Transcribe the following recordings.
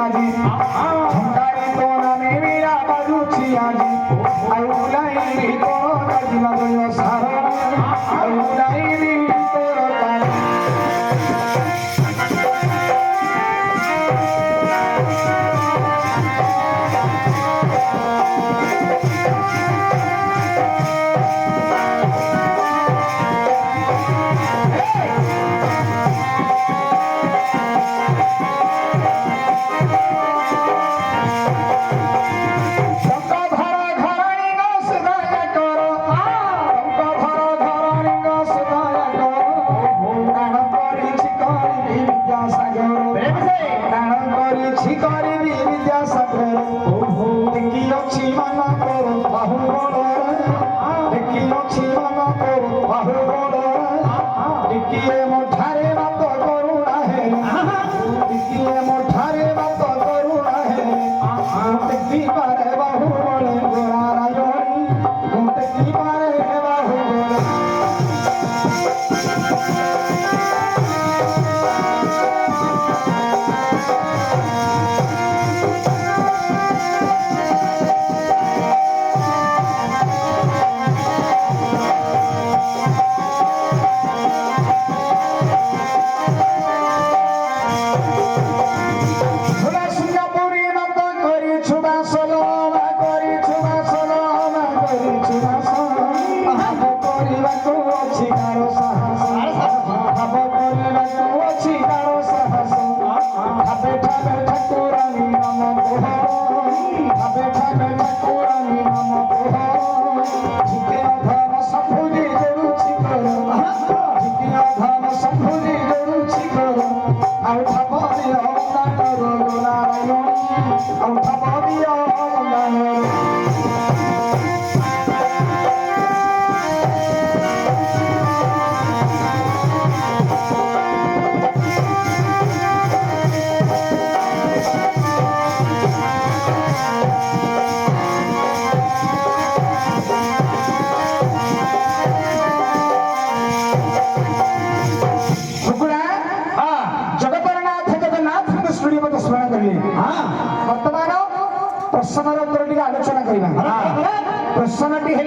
আজি ঝংকারি তো নামে মীরা বাজুছি আজি আউলাই তোর কাজিমা গয় সারা আউলাই তোর কাজ प्रश्नर उत्तर टी आलोचना करवा प्रश्न टी है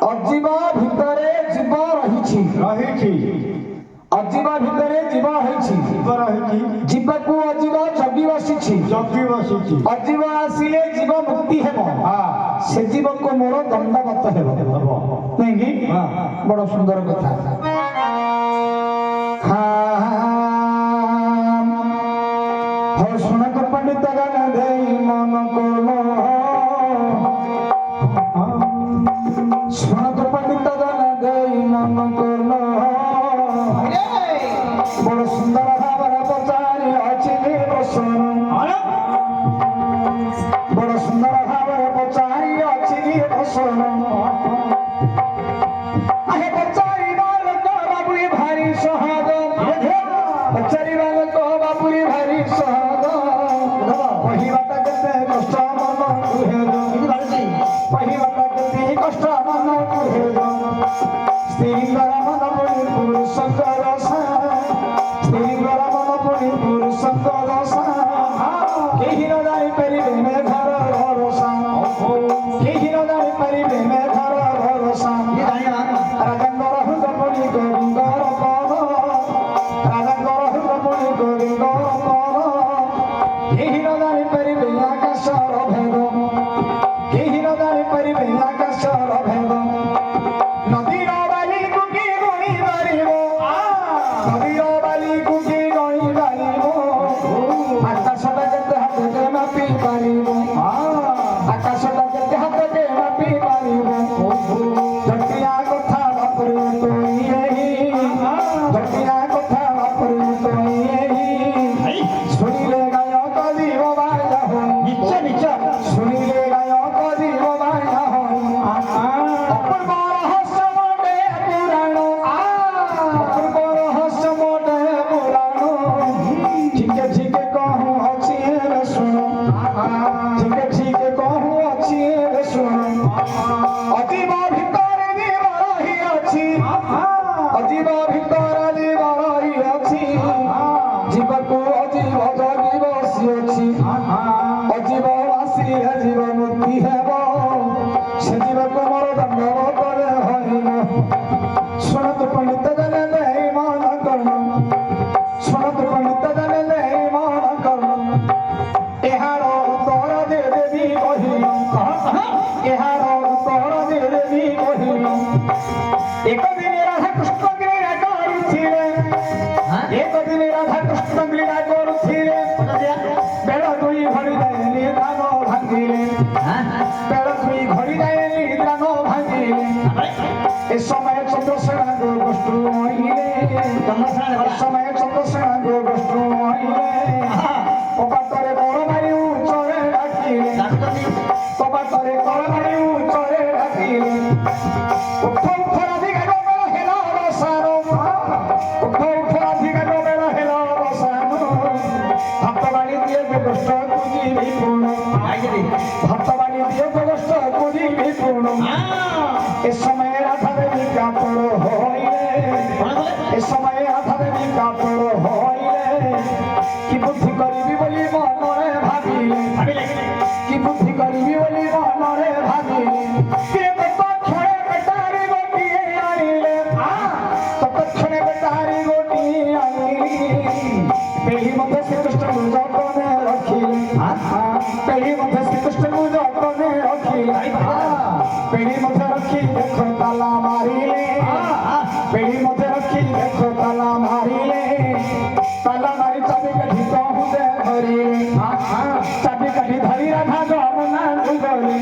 अजीव भितरे जीव रही अजीव भितरे जीव रही जीव को अजीव जगी बसी अजीव आसिले जीव मुक्ति हेब से जीव को मोर दंडवत हेब नहीं बड़ सुंदर कथा हाँ सुना तो पंडित गाना दे मन को सुना तो पंडित गाना दे मन को बड़ सुंदर भाव पचारे अच्छे बसन बड़ सुंदर भाव पचारे अच्छे बसन आहे पचारी बाल को बाबुरी भारी सहज पचारी बाल को बाबुरी भारी सहज कष्ट मन स्त्री मन पुरी पुरुष स्त्री मन पुरी पुरुष कहीं न जानी पारे में घर भरोसा कहीं न जानी पारे में घर भरोसा राजा हुद पुरी गोविंदर पद राजा हुद पुरी गोविंदर पद कहीं न जानी पारे आकाशर भेद कहीं न जानी पारे आकाशर भेद नदीर बाली कुकी गणी पारिब नदीर बाली कुकी गणी पारिब आकाशटा केते हाथे मापी पारिब आकाशटा केते हाथे मापी पारिब ବସି ଅଛି ଅଜୀବ ବାସି ଜୀବ ମୁକ୍ତି ହେବ ସେ ଜୀବକୁ ମୋର ଦଣ୍ଡବତରେ ହରିଣ ଶୁଣନ୍ତୁ ପଣ୍ଡିତ ଜନେ ଦେଇ ମନ କର୍ମ ଶୁଣନ୍ତୁ ପଣ୍ଡିତ ଜନେ ଦେଇ ମନ କର୍ମ ଏହାର ତୋର ଦେବୀ କହିଲ ଏହାର ତୋର ଦେବୀ କହିଲ ଏକ ଦିନ ରାଧା କୃଷ୍ଣ କ୍ରୀଡ଼ା କରୁଥିଲେ ଏକ ଦିନ ରାଧା କୃଷ୍ଣ କ୍ରୀଡ଼ା କରୁଥିଲେ ବେଳ ଦୁଇ ଘଡ଼ି ଯାଏ ନିଦ୍ରାନ ଭାଙ୍ଗିଲେ ବେଳ ଦୁଇ ଘଡ଼ି ଯାଏ ନିଦ୍ରାନ ଭାଙ୍ଗିଲେ ଏ ସମୟ ଚନ୍ଦ୍ରସେନାଙ୍କୁ ଗୋଷ୍ଠୀ ମରିଲେ ସମୟ ଚନ୍ଦ୍ରସେନାଙ୍କୁ ଗୋଷ୍ଠୀ ମରିଲେ କବାଟରେ କର ମାରି ଉଚ୍ଚରେ ଡାକିଲେ କବାଟରେ କର ମାରି ଉଚ୍ଚରେ ଡାକିଲେ ଉଠ ଉଠ ରାଧିକା ବେଳ ହେଲା ଅବସାନ ଉଠ ଉଠ ରାଧିକା ବେଳ ହେଲା ଅବସାନ ଭାତ ବାଡ଼ି ଦିଏ ଗୋଷ୍ଠକୁ ଯିବି ପୁଣ ଭାତ ବାଡ଼ି ଦିଏ ଗୋଷ୍ଠକୁ ଯିବି ପୁଣ ଏ ସମୟ ରାଧା ଦେବୀ କାତର ହଇଲେ ଏ ସମୟ ରାଧା ଦେବୀ କାତର ହଇଲେ କି ବୁଦ୍ଧି କରିବି ବୋଲି ମନରେ ଭାବିଲେ କି ବୁଦ୍ଧି କରିବି ବୋଲି ମନରେ ଭାବିଲେ ତତକ୍ଷଣେ ବେଟାରି ଗୋଟିଏ ଆଣିଲେ ତତକ୍ଷଣେ ବେଟାରି ଗୋଟିଏ ଆଣିଲି ପେଢ଼ି ମଧ୍ୟ ଶ୍ରୀକୃଷ୍ଣଙ୍କୁ ଯତ୍ନରେ ରଖିଲେ ପେଢ଼ି ମଧ୍ୟ ଶ୍ରୀକୃଷ୍ଣଙ୍କୁ ଯତ୍ନରେ ରଖିଲେ ପେଢ଼ି ମଧ୍ୟ ରଖି ଦେଖ ତାଲା ମାରିଲେ ପେଢ଼ି ମଧ୍ୟ ରଖି ଦେଖ ତାଲା ମାରିଲେ ତାଲା ମାରି ଚାବି କାଠି କହୁଦେ ଧରିଲେ ଚାବି କାଠି ଧରି ରାଧା ଯମୁନାକୁ ଗଲେ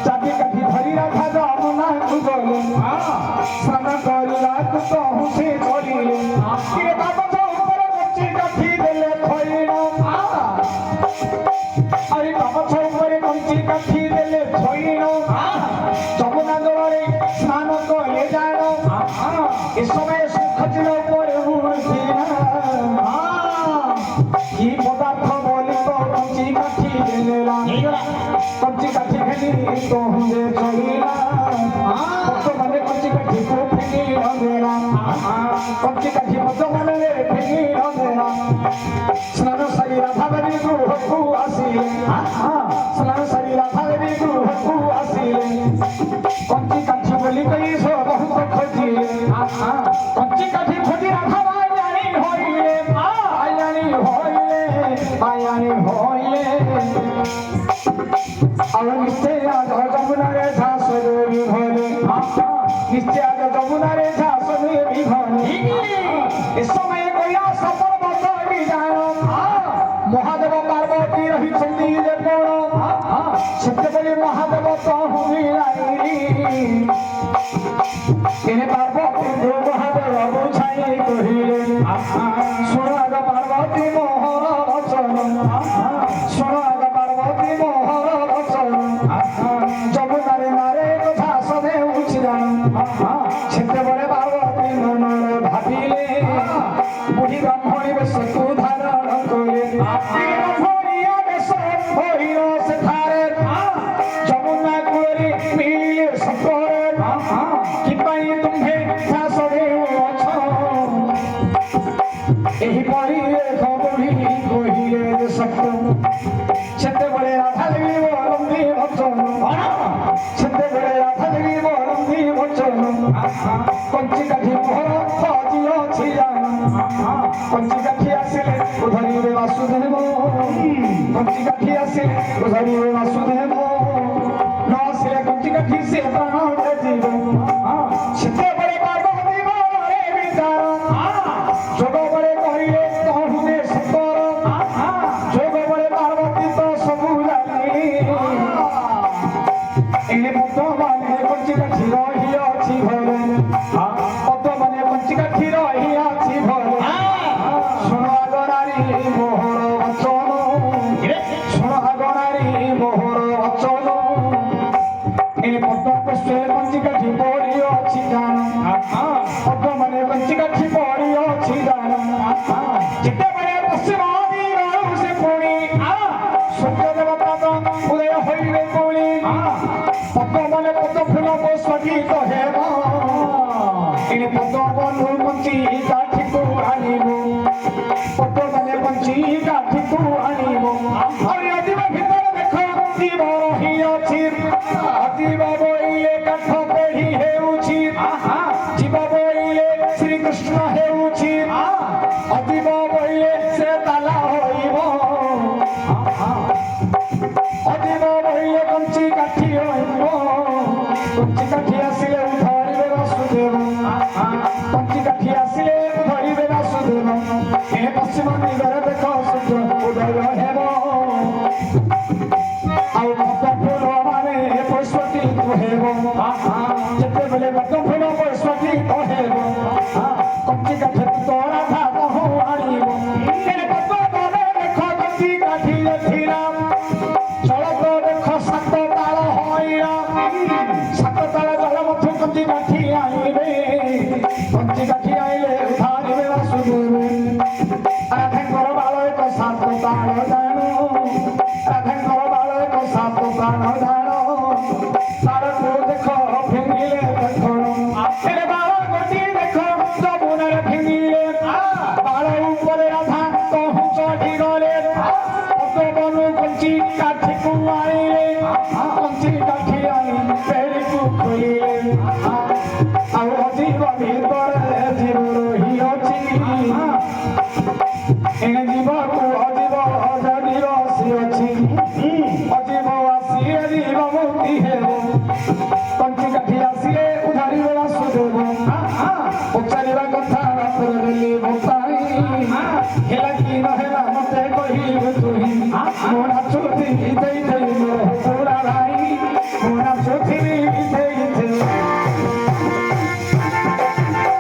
ଚାବି କାଠି ଧରି ରାଧା ଯମୁନାକୁ ଗଲେ ସ୍ନାନ କରିବାକୁ କହୁ ସେ ଚଳିଲେ କିରେ ବାବଛ ଉପରେ କଞ୍ଚି କାଠି ଦେଲେ ଥଇଣ ଆରେ ବାବଛ ଉପରେ କଞ୍ଚି କାଠି ଦେଲେ ଥଇଣ ଯମୁନା ଜଳରେ ସ୍ନାନ କଲେ ଜାଣ ଏ ସମୟ ସୁଖଚିର ଉପରେ ଉଠିଲା কি পদার্থ বলি তো কঞ্চি কাঠি গেলেলা কঞ্চি কাঠি খেলি তোহরে চলিলা বর্তমানে কঞ্চি কাঠি কো ফেলি রঙেলা কঞ্চি কাঠি বর্তমানে ফেলি রঙেলা স্নান সারি রাধা দেবী গৃহকু আসিলে স্নান সারি রাধা দেবী গৃহকু আসিলে কঞ্চি কাঠি বলি কই সো বহুত খোঁজিলে কঞ্চি কাঠি খোঁজি রাধা বায়ানি হইলে বায়ানি হইলে বায়ানি হইলে আর নিশ্চয় আজ যমুনারে ঝাঁস দেবী ভরে নিশ্চয় আজ যমুনারে ঝাঁস দেবী ভরে এ সময় কৈলাস পর্বত বিজান মহাদেব পার্বতী রহিছন্তি যে কোণ সেতেবেলে মহাদেব তহু মিলাই এনে পার্বতী মহাদেব বুঝাই কহিলে শোনো আগ পার্বতী মোহর বচন শোনো আগ পার্বতী মোহর বচন যমুনারে নারে কথা সবে উচিরান সেতেবেলে পার্বতী মনরে ভাবিলে বুড়ি ব্রাহ্মণী বেশকু ধারণ কলে ব্রাহ্মণীয় বেশ হইল সেথারে যমুনা কূলে মিলিলে সকলে কি পাই তুমে শাসনে অছ ଏହି ପଢ଼ିଲେ ଖବରି କହିଲେ ଯେ ସତ୍ୟ ସେତେବେଳେ ରାଧା ଦେବୀ ବରନ୍ତି ବଚନ ସେତେବେଳେ ରାଧା ଦେବୀ ବରନ୍ତି ବଚନ କଞ୍ଚି କାଠି ମୋହର ଖୋଜି ଅଛି ଜାଣ କଞ୍ଚି କାଠି ଆସିଲେ ଧରିବେ ବାସୁଦେବ କଞ୍ଚି କାଠି ଆସିଲେ ଧରିବେ ବାସୁଦେବ ନ ଆସିଲେ କଞ୍ଚି କାଠି ସେ ପ୍ରାଣ ଯିବ ସେତେବେଳେ ପାର୍ବତୀ ମନରେ ବିଚାର ଯୋଗ ବଳେ କହିଲେ କହୁଦେ ସତର ଯୋଗ ବଳେ ପାର୍ବତୀ ତ ସବୁ ଜାଣି ଏଣେ ପଦ୍ମମାନେ କଞ୍ଚି କାଠି ରହି ଅଛି ଘରେ ପଦ୍ମମାନେ କଞ୍ଚି କାଠି ରହି ଅଛି ଘରେ ଶୁଣ ଆଗଣାରୀ ମୋହର ବଚନ ଶୁଣ ଆଗଣାରୀ ମୋହର ବଚନ ଏଣେ ପଦ୍ମ ପୁଷ୍ପେ କଞ୍ଚି କାଠି ପଡ଼ି ଅଛି ଜାଣ ପଦ୍ମମାନେ କଞ୍ଚି କାଠି ପଡ଼ି ଅଛି ଜାଣ ଯେତେବେଳେ ପଶ୍ଚିମ ଦିଗରୁ ସେ ପୁଣି ସୂର୍ଯ୍ୟ ଦେବତା ତ ଉଦୟ ହୋଇବେ ପୁଣି ପଦ୍ମମାନେ ପଦ୍ମ ଫୁଲ ସ୍ୱଗୀତ ହେବ ଏଣେ ପଦ୍ମ ବନ୍ଧୁ କଞ୍ଚି କାଠିକୁ ଆଣିବୁ ପଦ୍ମମାନେ କଞ୍ଚି କାଠିକୁ ଆଣି ନିଗରେ ଦେଖ ସୂର୍ଯ୍ୟ ଉଦୟ ହେବ ଆଉ ପଦ୍ମ ଫୁଲ ମାନେ ପୁଷ୍ପଟିତ ହେବ ଯେତେବେଳେ ପଦ୍ମ ଫୁଲ ପୁଷ୍ପଟିତ ହେବ କଞ୍ଚି କାଠି ତୋରା ଧାନ ଆଣିବ ପଦ୍ମ ଦେଖ କଞ୍ଚି କାଠି ଥିଲା ଚଳକ ଦେଖ ସାତ ତାଳ ହଇରା ସାତ ତାଳ ଜଳ ମଧ୍ୟ କଞ୍ଚି କାଠି ଆଣିବେ କଞ୍ଚି କାଠି ଆଇଲେ ଉଧାରିବେ ବାସୁଦେବେ ରାଧାଙ୍କର ବାଳ ଏକ ସାତ ତାଳ ଜାଣ ରାଧାଙ୍କର ବାଳ ଏକ ସାତ ତାଳ ଜାଣ ତାଳକୁ ଦେଖ ଫିଙ୍ଗିଲେ ଦେଖ ବାଳ ଗୋଟି ଦେଖ ଯମୁନାରେ ଫିଙ୍ଗିଲେ ବାଳ ଉପରେ ରାଧା କହୁ ଚଢି ଗଲେ ପଦ୍ମବନୁ କଞ୍ଚି କାଠିକୁ ଆଣିଲେ କଞ୍ଚି କାଠି ଆଣି ପେଡ଼ିକୁ ଖୋଲିଲେ ଆଉ ଅଜୀବ ଭିତରେ ଜୀବ ରହିଅଛି ଏଣେ ଜୀବକୁ ଅଜୀବ ଯଦି ବସିଅଛି ଅଜୀବ ଆସିଲେ ଜୀବ ମୁକ୍ତି ହେବ କଞ୍ଚି କାଠି ଆସିଲେ ଉଧାରିବ ବାସୁଦେବ ପଚାରିବା କଥା ବାପରେ ଦେଲି ଭୋତାଇ ହେଲା କି ନହେଲା ମତେ କହିବୁ ତୁହି ମୋ ନାଚୁତି ଦେଇ ଦେଇ